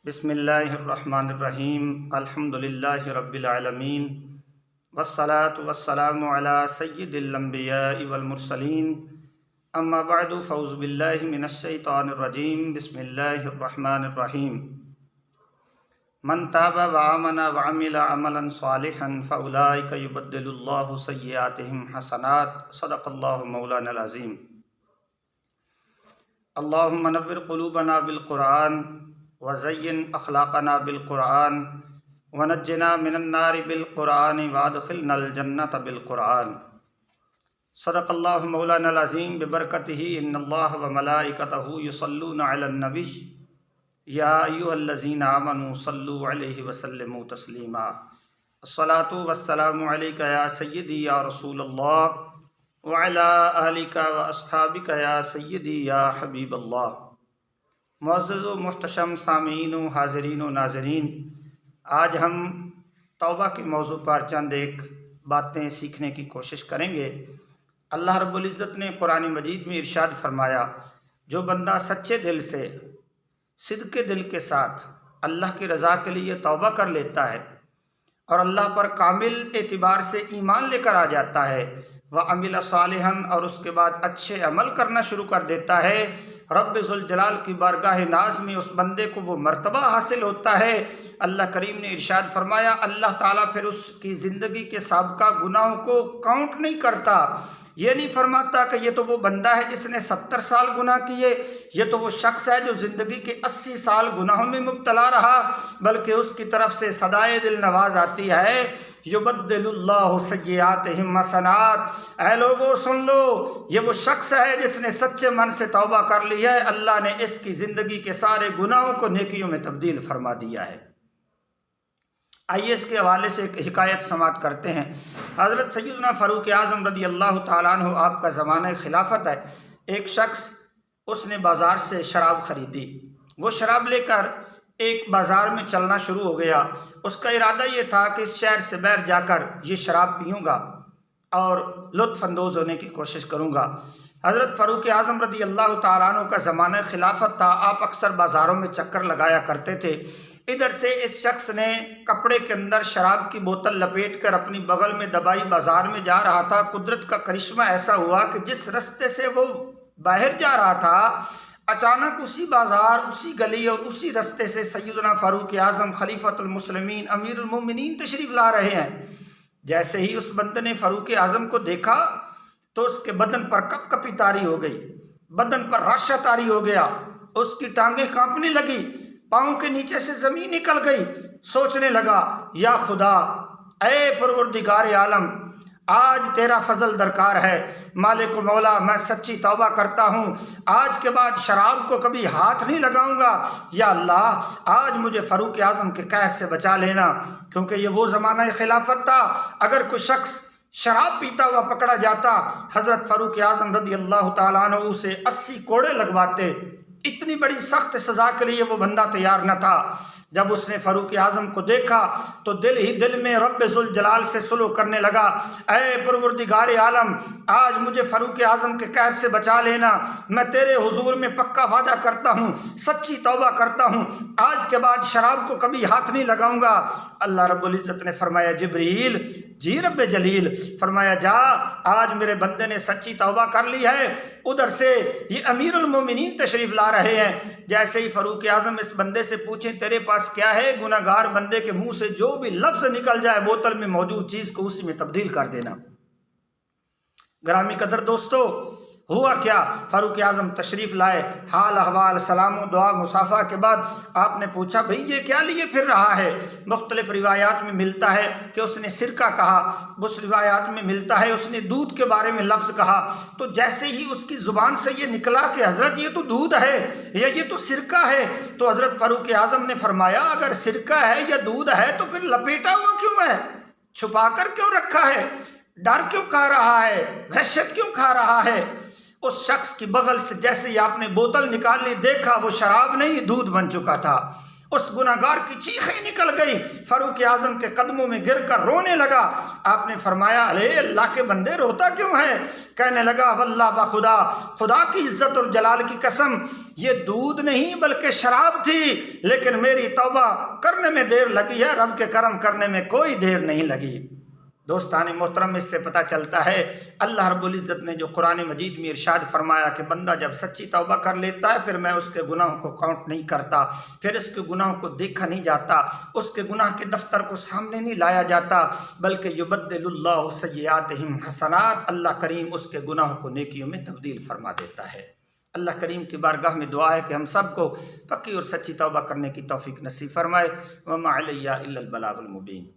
بسم اللہ الرحمن الرحیم الحمد للہ رب العالمین والصلاة والسلام علی سید الانبیاء والمرسلین اما بعد فاعوذ باللہ من الشیطان الرجیم بسم اللہ الرحمن الرحیم من تاب وآمن وعمل عملا صالحا فاولئک یبدل اللہ سیئاتہم حسنات صدق اللہ مولانا العظیم۔ اللہم نور قلوبنا بالقرآن وزین اخلاقنا بالقرآن ونجنا من النار بالقرآن وادخلنا الجنت بالقرآن صدق اللہ مولانا العظیم ببرکتہ ان اللہ وملائکتہ یصلون علی النبی یا ایھا الذین آمنوا صلوا علیہ وسلموا تسلیما۔ الصلاۃ والسلام علیک یا سیدی یا رسول اللہ وعلی آلک واصحابک یا سیدی یا حبیب اللہ۔ معزز و محتشم سامعین و حاضرین و ناظرین، آج ہم توبہ کے موضوع پر چند ایک باتیں سیکھنے کی کوشش کریں گے۔ اللہ رب العزت نے قرآن مجید میں ارشاد فرمایا، جو بندہ سچے دل سے، صدق دل کے ساتھ اللہ کی رضا کے لیے توبہ کر لیتا ہے اور اللہ پر کامل اعتبار سے ایمان لے کر آ جاتا ہے، وَعَمِلَ صَالِحًا اور اس کے بعد اچھے عمل کرنا شروع کر دیتا ہے، رب ذوالجلال کی بارگاہ ناز میں اس بندے کو وہ مرتبہ حاصل ہوتا ہے۔ اللہ کریم نے ارشاد فرمایا، اللہ تعالیٰ پھر اس کی زندگی کے سابقہ گناہوں کو کاؤنٹ نہیں کرتا۔ یہ نہیں فرماتا کہ یہ تو وہ بندہ ہے جس نے 70 سال گناہ کیے، یہ تو وہ شخص ہے جو زندگی کے 80 سال گناہوں میں مبتلا رہا، بلکہ اس کی طرف سے صدائے دل نواز آتی ہے، یبدل اللہ سیئاتہم حسنات۔ اے لوگو سن لو، یہ وہ شخص ہے جس نے سچے من سے توبہ کر لی ہے، اللہ نے اس کی زندگی کے سارے گناہوں کو نیکیوں میں تبدیل فرما دیا ہے۔ آئیے اس کے حوالے سے ایک حکایت سماعت کرتے ہیں۔ حضرت سیدنا فاروق اعظم رضی اللہ تعالیٰ عنہ، آپ کا زمانہ خلافت ہے، ایک شخص اس نے بازار سے شراب خریدی۔ وہ شراب لے کر ایک بازار میں چلنا شروع ہو گیا۔ اس کا ارادہ یہ تھا کہ اس شہر سے باہر جا کر یہ شراب پیوں گا اور لطف اندوز ہونے کی کوشش کروں گا۔ حضرت فاروق اعظم رضی اللہ تعالیٰ عنہ کا زمانہ خلافت تھا، آپ اکثر بازاروں میں چکر لگایا کرتے تھے۔ ادھر سے اس شخص نے کپڑے کے اندر شراب کی بوتل لپیٹ کر اپنی بغل میں دبائی بازار میں جا رہا تھا۔ قدرت کا کرشمہ ایسا ہوا کہ جس رستے سے وہ باہر جا رہا تھا، اچانک اسی بازار، اسی گلی اور اسی رستے سے سیدنا فاروق اعظم خلیفۃ المسلمین امیر المومنین تشریف لا رہے ہیں۔ جیسے ہی اس بندے نے فاروق اعظم کو دیکھا تو اس کے بدن پر کپ کپی طاری ہو گئی، بدن پر رعشہ طاری ہو گیا، اس کی ٹانگیں کانپنے لگی، پاؤں کے نیچے سے زمین نکل گئی۔ سوچنے لگا، یا خدا، اے پروردگار عالم، آج تیرا فضل درکار ہے، مالک و مولا، میں سچی توبہ کرتا ہوں، آج کے بعد شراب کو کبھی ہاتھ نہیں لگاؤں گا۔ یا اللہ، آج مجھے فاروق اعظم کے قہر سے بچا لینا، کیونکہ یہ وہ زمانہ خلافت تھا، اگر کوئی شخص شراب پیتا ہوا پکڑا جاتا، حضرت فاروق اعظم رضی اللہ تعالیٰ عنہ اسے 80 کوڑے لگواتے۔ اتنی بڑی سخت سزا کے لیے وہ بندہ تیار نہ تھا۔ جب اس نے فاروق اعظم کو دیکھا تو دل ہی دل میں رب ذوالجلال سے سلو کرنے لگا، اے پروردگار عالم، آج مجھے فاروق اعظم کے قہر سے بچا لینا، میں تیرے حضور میں پکا وعدہ کرتا ہوں، سچی توبہ کرتا ہوں، آج کے بعد شراب کو کبھی ہاتھ نہیں لگاؤں گا۔ اللہ رب العزت نے فرمایا، جبریل، جی رب جلیل، فرمایا جا، آج میرے بندے نے سچی توبہ کر لی ہے۔ ادھر سے یہ امیر المومنین تشریف لا رہے ہیں۔ جیسے ہی فاروق اعظم اس بندے سے پوچھیں تیرے پاس کیا ہے، گناہ گار بندے کے منہ سے جو بھی لفظ نکل جائے بوتل میں موجود چیز کو اسی میں تبدیل کر دینا۔ گرامی قدر دوستو، ہوا کیا، فاروق اعظم تشریف لائے، حال احوال، سلام و دعا مصافحہ کے بعد آپ نے پوچھا، بھئی یہ کیا لیے پھر رہا ہے؟ مختلف روایات میں ملتا ہے کہ اس نے سرکہ کہا، اس روایات میں ملتا ہے اس نے دودھ کے بارے میں لفظ کہا۔ تو جیسے ہی اس کی زبان سے یہ نکلا کہ حضرت یہ تو دودھ ہے یا یہ تو سرکہ ہے، تو حضرت فاروق اعظم نے فرمایا، اگر سرکہ ہے یا دودھ ہے تو پھر لپیٹا ہوا کیوں ہے، چھپا کر کیوں رکھا ہے، ڈر کیوں کھا رہا ہے، وحشت کیوں کھا رہا ہے؟ اس شخص کی بغل سے جیسے ہی آپ نے بوتل نکال لی، دیکھا وہ شراب نہیں دودھ بن چکا تھا۔ اس گناہگار کی چیخیں نکل گئی، فاروق اعظم کے قدموں میں گر کر رونے لگا۔ آپ نے فرمایا ارے اللہ کے بندے روتا کیوں ہے؟ کہنے لگا واللہ بخدا، خدا کی عزت اور جلال کی قسم، یہ دودھ نہیں بلکہ شراب تھی، لیکن میری توبہ کرنے میں دیر لگی ہے، رب کے کرم کرنے میں کوئی دیر نہیں لگی۔ دوستان محترم، اس سے پتہ چلتا ہے اللہ رب العزت نے جو قرآن مجید میں ارشاد فرمایا کہ بندہ جب سچی توبہ کر لیتا ہے پھر میں اس کے گناہوں کو کاؤنٹ نہیں کرتا، پھر اس کے گناہوں کو دیکھا نہیں جاتا، اس کے گناہ کے دفتر کو سامنے نہیں لایا جاتا، بلکہ یبدل اللہ سیئاتہم حسنات، اللہ کریم اس کے گناہوں کو نیکیوں میں تبدیل فرما دیتا ہے۔ اللہ کریم کی بارگاہ میں دعا ہے کہ ہم سب کو پکی اور سچی توبہ کرنے کی توفیق نصیب فرمائے۔ وما علیہ الا البلاغ المبین۔